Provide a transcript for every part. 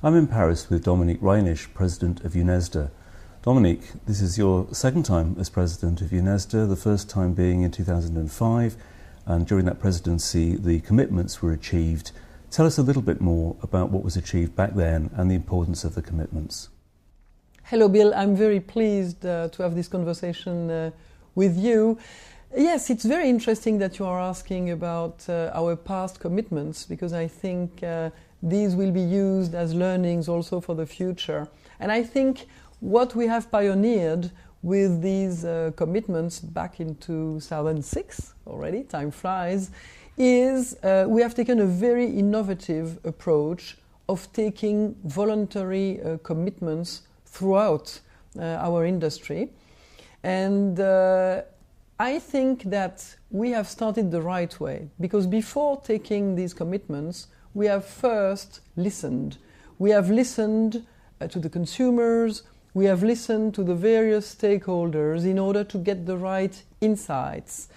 I'm in Paris with Dominique Reiniche, President of UNESDA. Dominique, this is your second time as President of UNESDA, the first time being in 2005, and during that presidency the commitments were achieved. Tell us a little bit more about what was achieved back then and the importance of the commitments. Hello Bill, I'm very pleased to have this conversation with you. Yes, it's very interesting that you are asking about our past commitments, because I think these will be used as learnings also for the future. And I think what we have pioneered with these commitments back in 2006 already, time flies, is we have taken a very innovative approach of taking voluntary commitments throughout our industry. And I think that we have started the right way, because before taking these commitments, we have first listened. We have listened to the consumers, we have listened to the various stakeholders in order to get the right insights.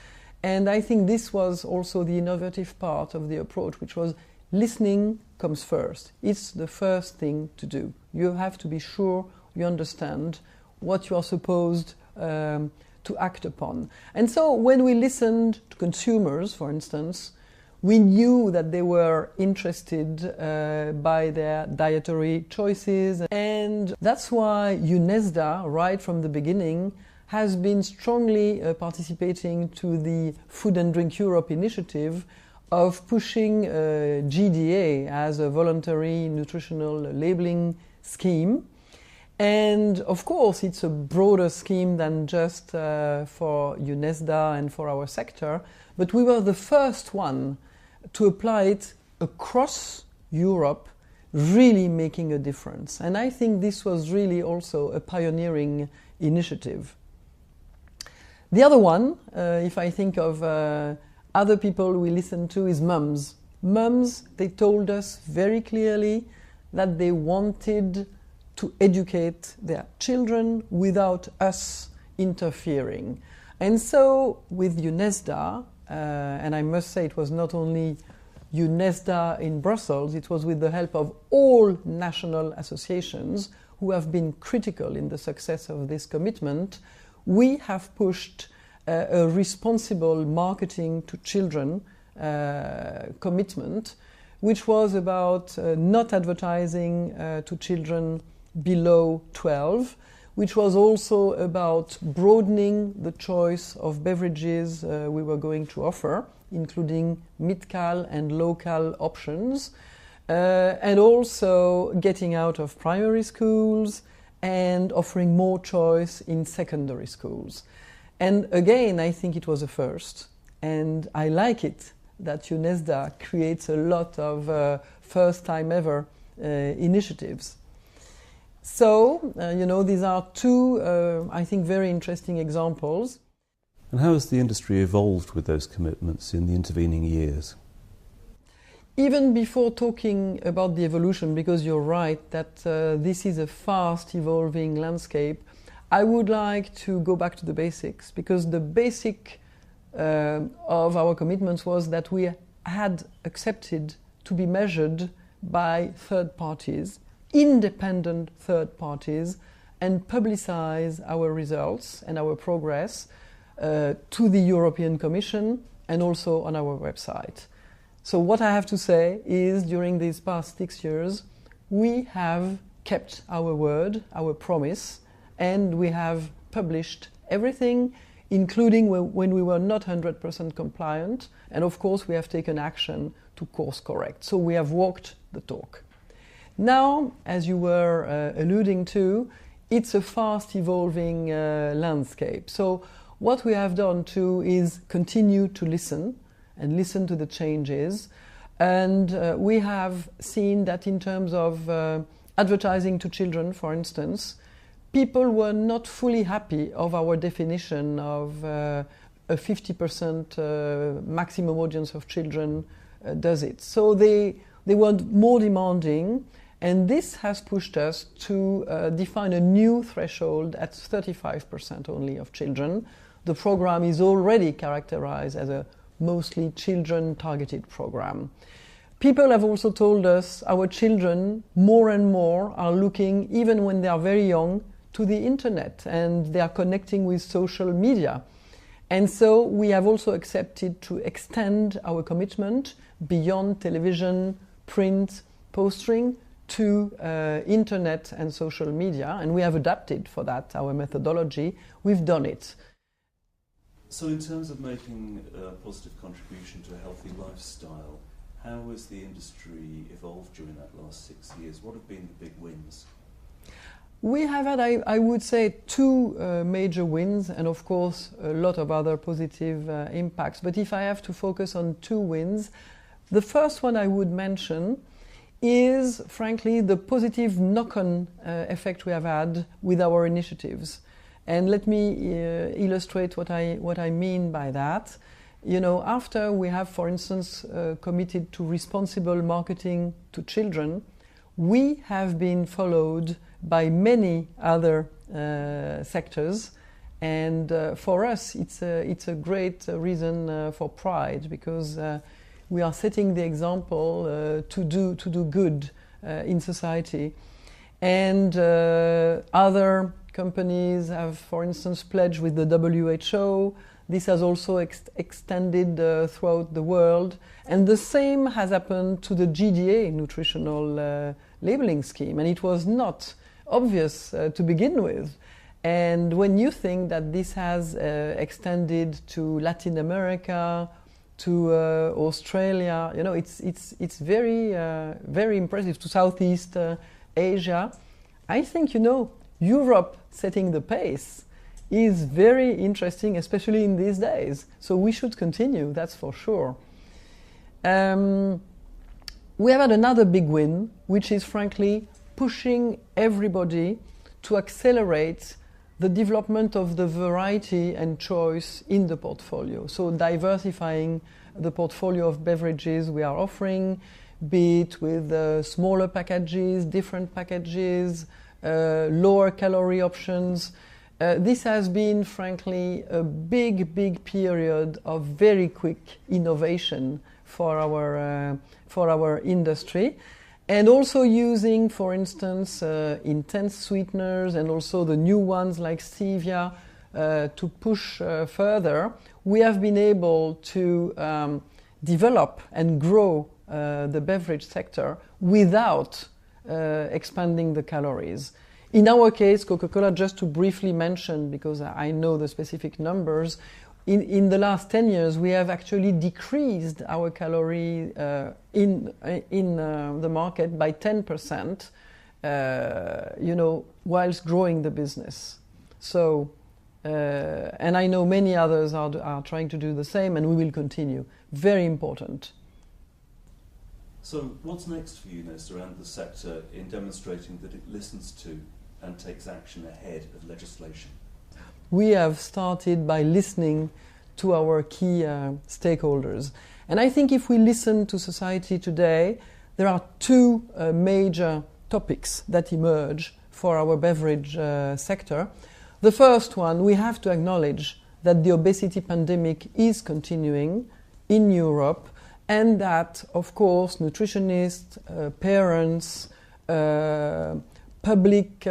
And I think this was also the innovative part of the approach, which was listening comes first. It's the first thing to do. You have to be sure you understand what you are supposed to act upon. And so when we listened to consumers, for instance, we knew that they were interested by their dietary choices. And that's why UNESDA, right from the beginning, has been strongly participating to the Food and Drink Europe initiative of pushing GDA as a voluntary nutritional labeling scheme. And of course, it's a broader scheme than just for UNESDA and for our sector, but we were the first one to apply it across Europe, really making a difference. And I think this was really also a pioneering initiative. The other one, if I think of other people we listen to, is mums. Mums, they told us very clearly that they wanted to educate their children without us interfering. And so with UNESDA, and I must say it was not only UNESDA in Brussels, it was with the help of all national associations who have been critical in the success of this commitment, we have pushed a responsible marketing to children commitment, which was about not advertising to children below 12, which was also about broadening the choice of beverages we were going to offer, including mid-cal and low-cal options, and also getting out of primary schools and offering more choice in secondary schools. And again, I think it was a first, and I like it that UNESDA creates a lot of first-time ever initiatives. So, these are two, I think, very interesting examples. And how has the industry evolved with those commitments in the intervening years? Even before talking about the evolution, because you're right that this is a fast evolving landscape, I would like to go back to the basics, because the basic of our commitments was that we had accepted to be measured by third parties, independent third parties, and publicize our results and our progress to the European Commission and also on our website. So what I have to say is, during these past 6 years, we have kept our word, our promise, and we have published everything, including when we were not 100% compliant, and of course we have taken action to course correct. So we have walked the talk. Now, as you were alluding to, it's a fast evolving landscape. So what we have done too is continue to listen and listen to the changes. And we have seen that in terms of advertising to children, for instance, people were not fully happy of our definition of a 50% maximum audience of children does it. So they want more demanding, and this has pushed us to define a new threshold at 35% only of children. The program is already characterized as a mostly children-targeted program. People have also told us our children more and more are looking, even when they are very young, to the internet, and they are connecting with social media. And so we have also accepted to extend our commitment beyond television, print, posting to internet and social media, and we have adapted for that our methodology. We've done it. So in terms of making a positive contribution to a healthy lifestyle, how has the industry evolved during that last 6 years? What have been the big wins? We have had, I would say, two major wins, and of course a lot of other positive impacts. But if I have to focus on two wins, the first one I would mention is, frankly, the positive knock-on effect we have had with our initiatives. And let me illustrate what I mean by that. You know, after we have, for instance, committed to responsible marketing to children, we have been followed by many other sectors, and for us it's a great reason for pride, because we are setting the example to do good in society. And other companies have, for instance, pledged with the WHO. This has also extended throughout the world, and the same has happened to the GDA nutritional labeling scheme, and it was not obvious to begin with. And when you think that this has extended to Latin America, to Australia, you know, it's very very impressive, to Southeast Asia. I think, you know, Europe setting the pace is very interesting, especially in these days. So we should continue, that's for sure. We have had another big win, which is, frankly, pushing everybody to accelerate the development of the variety and choice in the portfolio. So diversifying the portfolio of beverages we are offering, be it with smaller packages, different packages, lower calorie options. This has been, frankly, a big period of very quick innovation for our industry. And also using, for instance, intense sweeteners and also the new ones like stevia to push further, we have been able to develop and grow the beverage sector without expanding the calories. In our case, Coca-Cola, just to briefly mention, because I know the specific numbers, in the last 10 years, we have actually decreased our calorie in the market by 10%, you know, whilst growing the business. So, and I know many others are trying to do the same, and we will continue. Very important. So what's next for UNESDA and the sector in demonstrating that it listens to and takes action ahead of legislation? We have started by listening to our key stakeholders. And I think if we listen to society today, there are two major topics that emerge for our beverage sector. The first one, we have to acknowledge that the obesity pandemic is continuing in Europe, and that, of course, nutritionists, parents, public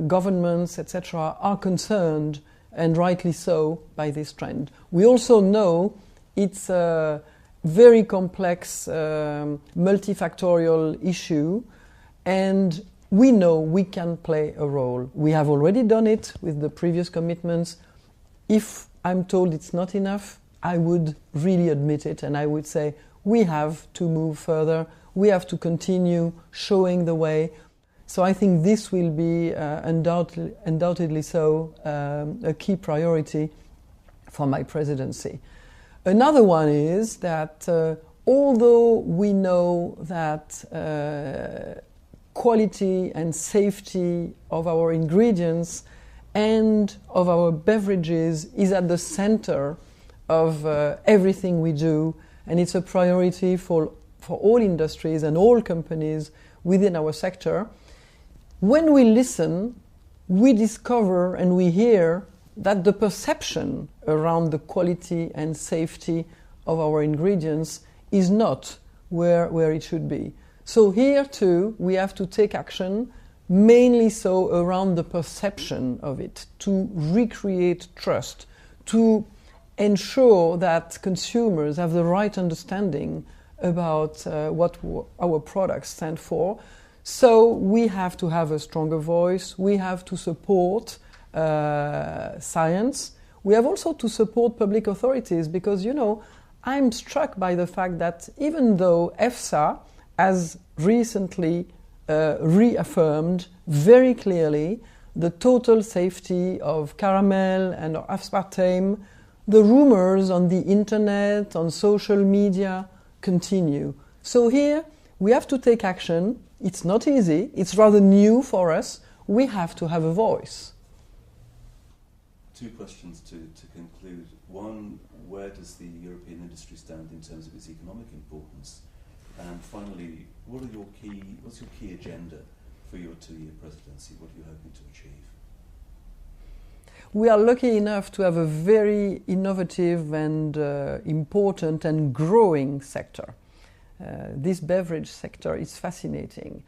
governments, etc., are concerned, and rightly so, by this trend. We also know it's a very complex, multifactorial issue, and we know we can play a role. We have already done it with the previous commitments. If I'm told it's not enough, I would really admit it, and I would say we have to move further. We have to continue showing the way. So I think this will be undoubtedly so a key priority for my presidency. Another one is that although we know that quality and safety of our ingredients and of our beverages is at the center of everything we do, and it's a priority for all industries and all companies within our sector. When we listen, we discover and we hear that the perception around the quality and safety of our ingredients is not where it should be. So here too, we have to take action, mainly so around the perception of it, to recreate trust, to ensure that consumers have the right understanding about what our products stand for. So we have to have a stronger voice, we have to support science, we have also to support public authorities, because, you know, I'm struck by the fact that even though EFSA has recently reaffirmed very clearly the total safety of caramel and aspartame, the rumors on the internet, on social media continue. So here we have to take action. It's not easy, it's rather new for us. We have to have a voice. Two questions to conclude. One, where does the European industry stand in terms of its economic importance? And finally, what's your key agenda for your 2-year presidency? What are you hoping to achieve? We are lucky enough to have a very innovative and important and growing sector. This beverage sector is fascinating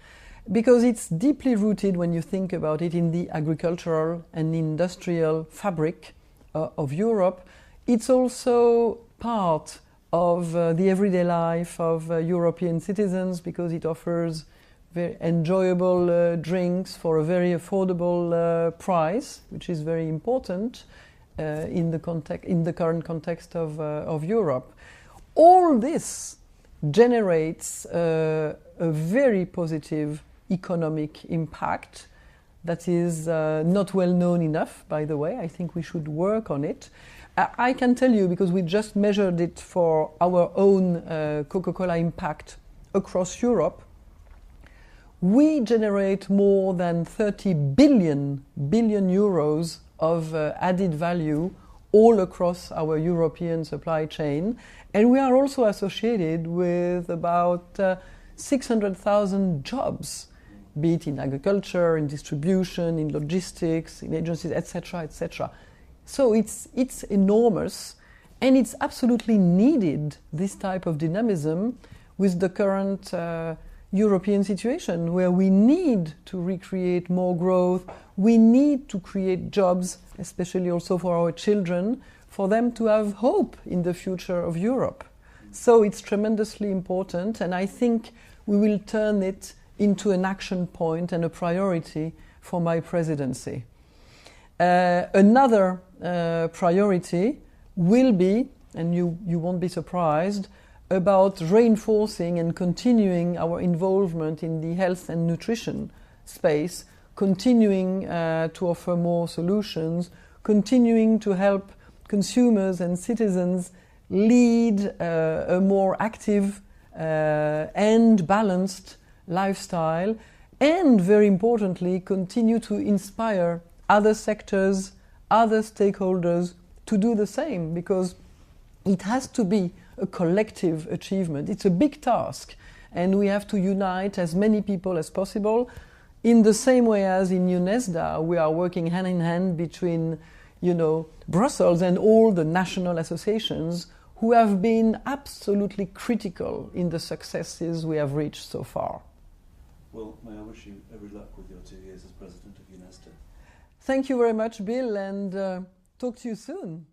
because it's deeply rooted, when you think about it, in the agricultural and industrial fabric of Europe. It's also part of the everyday life of European citizens, because it offers very enjoyable drinks for a very affordable price, which is very important in the current context of Europe. All this generates a very positive economic impact that is not well known enough, by the way. I think we should work on it. I can tell you, because we just measured it for our own Coca-Cola impact across Europe, we generate more than 30 billion euros of added value all across our European supply chain. And we are also associated with about 600,000 jobs, be it in agriculture, in distribution, in logistics, in agencies, etc., etc. So it's enormous, and it's absolutely needed, this type of dynamism, with the current European situation, where we need to recreate more growth, we need to create jobs, especially also for our children, for them to have hope in the future of Europe. So it's tremendously important, and I think we will turn it into an action point and a priority for my presidency. Another priority will be, and you won't be surprised, about reinforcing and continuing our involvement in the health and nutrition space, continuing to offer more solutions, continuing to help consumers and citizens lead a more active and balanced lifestyle, and very importantly, continue to inspire other sectors, other stakeholders to do the same, because it has to be a collective achievement. It's a big task, and we have to unite as many people as possible. In the same way as in UNESDA, we are working hand in hand between, Brussels and all the national associations who have been absolutely critical in the successes we have reached so far. Well, may I wish you every luck with your 2 years as President of UNESDA. Thank you very much, Bill, and talk to you soon.